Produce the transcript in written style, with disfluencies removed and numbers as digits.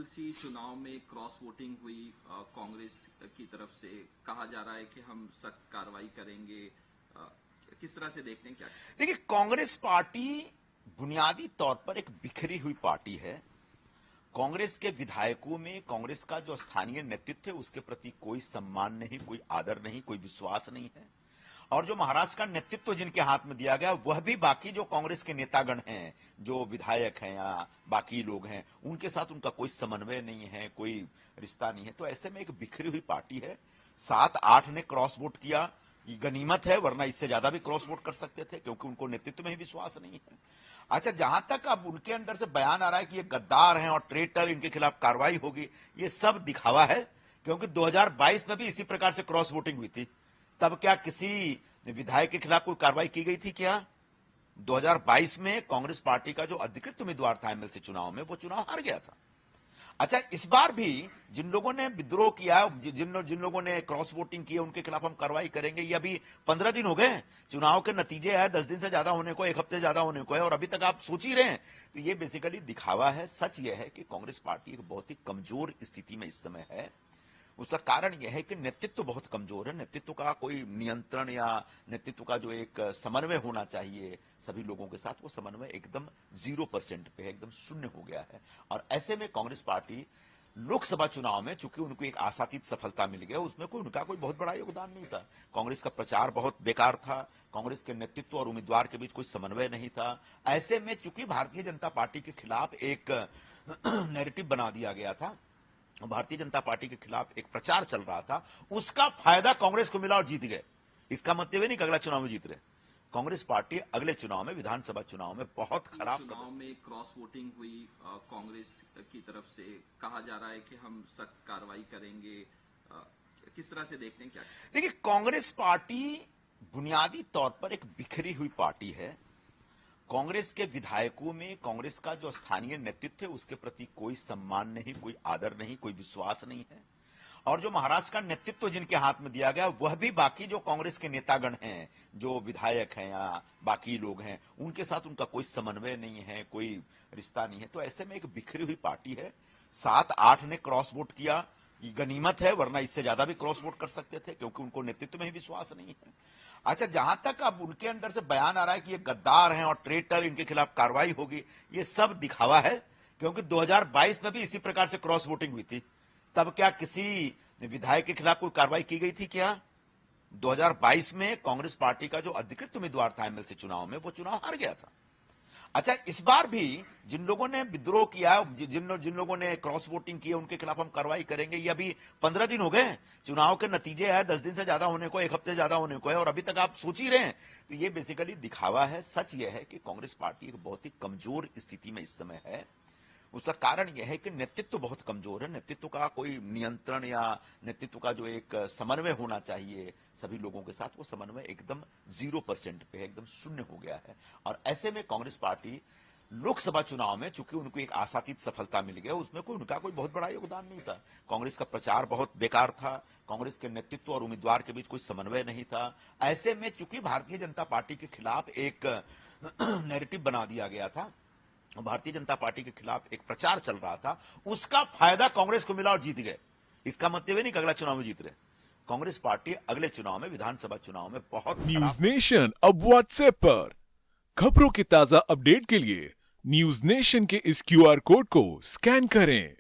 MLC चुनाव में cross voting हुई कांग्रेस की तरफ से। कहा जा रहा है कि हम सख्त कार्रवाई करेंगे। अ, किस तरह से देखते हैं क्या? देखिए, कांग्रेस पार्टी बुनियादी तौर पर एक बिखरी हुई पार्टी है। कांग्रेस के विधायकों में कांग्रेस का जो स्थानीय नेतृत्व है उसके प्रति कोई सम्मान नहीं, कोई आदर नहीं, कोई विश्वास नहीं है। और जो महाराष्ट्र का नेतृत्व जिनके हाथ में दिया गया वह भी बाकी जो कांग्रेस के नेतागण हैं, जो विधायक हैं या बाकी लोग हैं, उनके साथ उनका कोई समन्वय नहीं है, कोई रिश्ता नहीं है। तो ऐसे में एक बिखरी हुई पार्टी है। 7-8 ने क्रॉस वोट किया, ये गनीमत है, वरना इससे ज्यादा भी क्रॉस वोट कर सकते थे, क्योंकि उनको नेतृत्व में ही विश्वास नहीं है। अच्छा, जहां तक अब उनके अंदर से बयान आ रहा है कि ये गद्दार हैं और ट्रेटर, इनके खिलाफ कार्रवाई होगी, ये सब दिखावा है। क्योंकि 2022 में भी इसी प्रकार से क्रॉस वोटिंग हुई थी। तब क्या किसी विधायक के खिलाफ कोई कार्रवाई की गई थी क्या? 2022 में कांग्रेस पार्टी का जो अधिकृत उम्मीदवार था एमएलसी चुनाव में, वो चुनाव हार गया था। अच्छा, इस बार भी जिन लोगों ने विद्रोह किया, जिन लोगों ने क्रॉस वोटिंग की, उनके खिलाफ हम कार्रवाई करेंगे। ये अभी 15 दिन हो गए, चुनाव के नतीजे आए 10 दिन से ज्यादा होने को, 1 हफ्ते ज्यादा होने को है, और अभी तक आप सोच ही रहे हैं। तो ये बेसिकली दिखावा है। सच यह है कि कांग्रेस पार्टी एक बहुत ही कमजोर स्थिति में इस समय है। उसका कारण यह है कि नेतृत्व बहुत कमजोर है। नेतृत्व का कोई नियंत्रण या नेतृत्व का जो एक समन्वय होना चाहिए सभी लोगों के साथ, वो समन्वय एकदम 0% पे है, एकदम शून्य हो गया है। और ऐसे में कांग्रेस पार्टी लोकसभा चुनाव में, चूंकि उनको एक आशातीत सफलता मिल गया, उसमें उनका कोई बहुत बड़ा योगदान नहीं था। कांग्रेस का प्रचार बहुत बेकार था, कांग्रेस के नेतृत्व और उम्मीदवार के बीच कोई समन्वय नहीं था। ऐसे में चूंकि भारतीय जनता पार्टी के खिलाफ एक नैरेटिव बना दिया गया था, भारतीय जनता पार्टी के खिलाफ एक प्रचार चल रहा था, उसका फायदा कांग्रेस को मिला और जीत गए। इसका मतलब ये नहीं कि अगला चुनाव में जीत रहे। कांग्रेस पार्टी अगले चुनाव में, विधानसभा चुनाव में बहुत खराब चुनाव में क्रॉस वोटिंग हुई कांग्रेस की तरफ से। कहा जा रहा है कि हम सख्त कार्रवाई करेंगे। किस तरह से देखते हैं क्या? देखिए, कांग्रेस पार्टी बुनियादी तौर पर एक बिखरी हुई पार्टी है। कांग्रेस के विधायकों में कांग्रेस का जो स्थानीय नेतृत्व है उसके प्रति कोई सम्मान नहीं, कोई आदर नहीं, कोई विश्वास नहीं है। और जो महाराष्ट्र का नेतृत्व जिनके हाथ में दिया गया वह भी बाकी जो कांग्रेस के नेतागण हैं, जो विधायक हैं या बाकी लोग हैं, उनके साथ उनका कोई समन्वय नहीं है, कोई रिश्ता नहीं है। तो ऐसे में एक बिखरी हुई पार्टी है। 7-8 ने क्रॉस वोट किया, ये गनीमत है, वरना इससे ज्यादा भी क्रॉस वोट कर सकते थे, क्योंकि उनको नेतृत्व में ही विश्वास नहीं है। अच्छा, जहां तक अब उनके अंदर से बयान आ रहा है कि ये गद्दार हैं और ट्रेटर, इनके खिलाफ कार्रवाई होगी, ये सब दिखावा है। क्योंकि 2022 में भी इसी प्रकार से क्रॉस वोटिंग हुई थी। तब क्या किसी विधायक के खिलाफ कोई कार्रवाई की गई थी क्या? 2022 में कांग्रेस पार्टी का जो अधिकृत उम्मीदवार था एमएलसी चुनाव में, वो चुनाव हार गया था। अच्छा, इस बार भी जिन लोगों ने विद्रोह किया, जिन लोगों ने क्रॉस वोटिंग की, उनके खिलाफ हम कार्रवाई करेंगे। ये अभी 15 दिन हो गए, चुनाव के नतीजे आए 10 दिन से ज्यादा होने को, 1 हफ्ते ज्यादा होने को है, और अभी तक आप सोच ही रहे हैं। तो ये बेसिकली दिखावा है। सच यह है कि कांग्रेस पार्टी एक बहुत ही कमजोर स्थिति में इस समय है। उसका कारण यह है कि नेतृत्व बहुत कमजोर है। नेतृत्व का कोई नियंत्रण या नेतृत्व का जो एक समन्वय होना चाहिए सभी लोगों के साथ, वो समन्वय एकदम 0% पे है, एकदम शून्य हो गया है। और ऐसे में कांग्रेस पार्टी लोकसभा चुनाव में, चूंकि उनको एक आशातीत सफलता मिल गया, उसमें उनका कोई बहुत बड़ा योगदान नहीं था। कांग्रेस का प्रचार बहुत बेकार था, कांग्रेस के नेतृत्व और उम्मीदवार के बीच कोई समन्वय नहीं था। ऐसे में चूंकि भारतीय जनता पार्टी के खिलाफ एक नैरेटिव बना दिया गया था, भारतीय जनता पार्टी के खिलाफ एक प्रचार चल रहा था, उसका फायदा कांग्रेस को मिला और जीत गए। इसका मतलब ये नहीं कि अगला चुनाव में जीत रहे। कांग्रेस पार्टी अगले चुनाव में, विधानसभा चुनाव में बहुत न्यूज नेशन अब व्हाट्सएप पर खबरों के ताजा अपडेट के लिए न्यूज नेशन के इस क्यूआर कोड को स्कैन करें